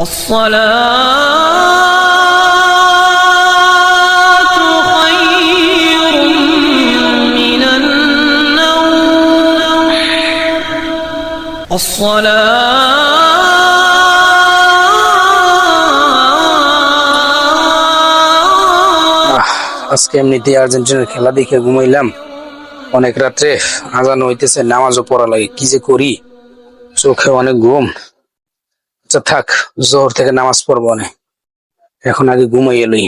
الصلاة خير من النوم আজকে এমনিতে আর্জেন্টিনার খেলা দেখে ঘুমাইলাম অনেক রাত্রে। আজান হইতেছে, নামাজও পড়া লাগে, কি যে করি, চোখে অনেক ঘুম। আচ্ছা থাক, জোহর থেকে নামাজ পড়বো অনেক, এখন আগে ঘুমাই এলই।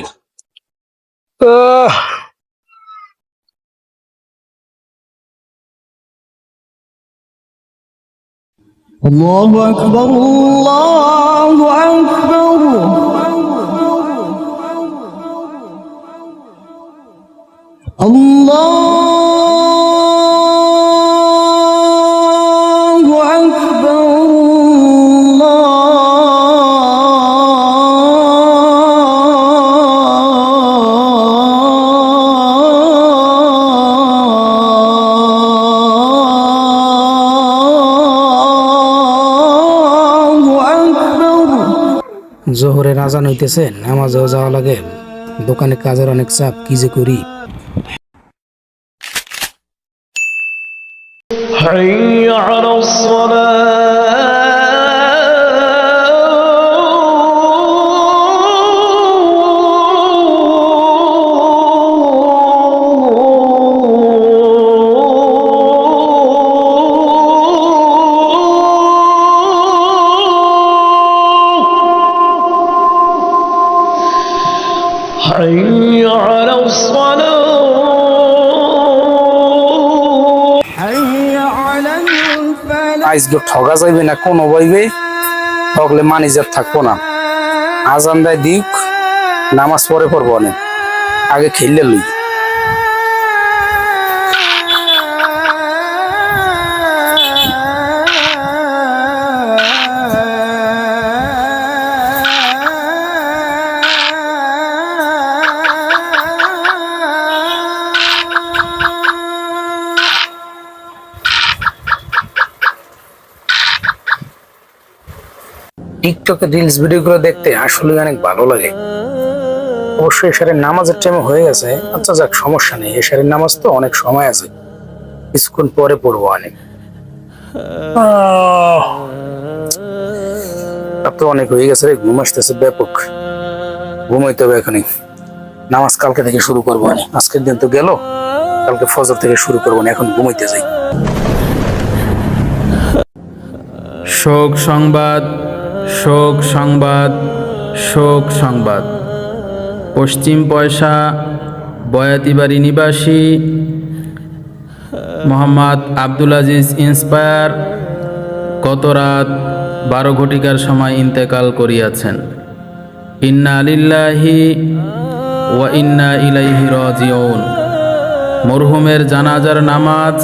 الله أكبر الله أكبر الله أكبر জোহরের আজান হইতেছে, নামাজও যাওয়া লাগে, দোকানে কাজের অনেক চাপ, কি যে করি। حي على الصلاة حي على الصلاة حي على الفلاح আজকে ঠগা যাইবে না কোনো বইবে, ঠগলে মানিজাত থাকবো না। আজান দেয় দিক, নামাজ পড়ে পড়বো অনেক, আগে খেললে লই। টিকটকে রিলস ভিডিওগুলো দেখতে আসলে অনেক ভালো লাগে। অবশ্যই এশারের নামাজের টাইম হয়ে গেছে। আচ্ছা যাক, সমস্যা নেই, এশারের নামাজ তো অনেক সময় আছে, কিছুক্ষণ পরে পড়বো অনেক। রাত তো অনেক হয়ে গেছে রে, ঘুম আসতেছে ব্যাপক, ঘুমাইতে হবে এখনই। নামাজ কালকে থেকে শুরু করবো অনেক, আজকের দিন তো গেল, কালকে ফজর থেকে শুরু করবো না, এখন ঘুমাইতে যাই। শোক সংবাদ, শোক সংবাদ, শোক সংবাদ। পশ্চিম পয়সা বয়াতিবাড়ি নিবাসী মোহাম্মদ আব্দুল আজিজ ইন্সপায়ার গত রাত 12 ঘটিকার সময় ইন্তেকাল করিয়াছেন। ইন্না লিল্লাহি ওয়া ইন্না ইলাইহি রাজিউন। মরহুমের জানাজার নামাজ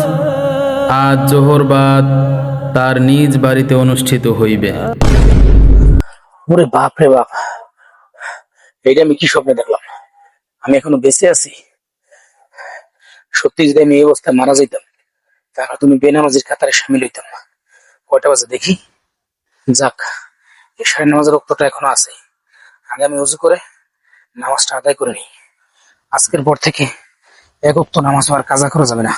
আজ জোহর বাদ তার নিজ বাড়িতে অনুষ্ঠিত হইবে। ওরে বাপ রে বাপ, এইটা আমি কি স্বপ্নে দেখলাম? আমি এখনো বেঁচে আছি? সত্যি যদি আমি এই অবস্থায় মারা যাইতাম, তাহলে তুমি বেনামাজির কাতারে সামিল হইতাম না। কয়টা বাজে দেখি? যাক, এশারের নামাজের রক্তটা এখনো আছে, আগে আমি ওযু করে নামাজটা আদায় করে নিই। আজকের পর থেকে এক ওয়াক্ত নামাজ আর কাজা করা যাবে না।